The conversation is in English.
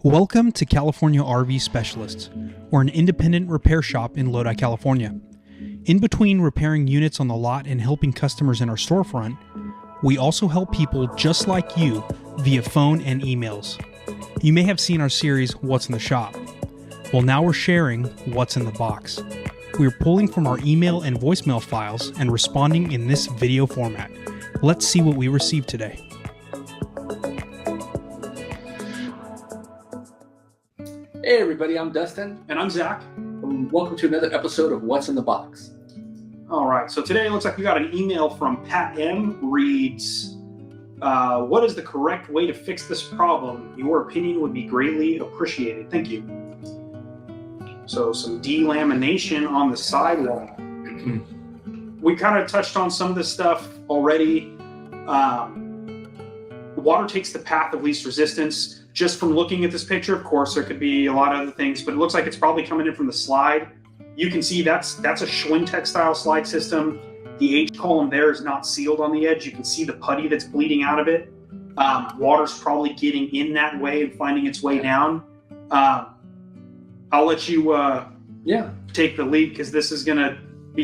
Welcome to California RV Specialists. We're an independent repair shop in Lodi, California. In between repairing units on the lot and helping customers in our storefront, we also help people just like you via phone and emails. You may have seen our series, What's in the Shop? Well, now we're sharing What's in the Box. We're pulling from our email and voicemail files and responding in this video format. Let's see what we received today. Hey everybody, I'm Dustin. And I'm Zach. And welcome to another episode of What's in the Box. All right, so today it looks like we got an email from Pat M. Reads, what is the correct way to fix this problem? Your opinion would be greatly appreciated. Thank you. So some delamination on the sidewall. We kind of touched on some of this stuff already. Water takes the path of least resistance. Just from looking at this picture, of course, there could be a lot of other things, but it looks like it's probably coming in from the slide. You can see that's a Schwintek style slide system. The H column there is not sealed on the edge. You can see the putty that's bleeding out of it. Water's probably getting in that way and finding its way down. I'll let you take the lead because this is gonna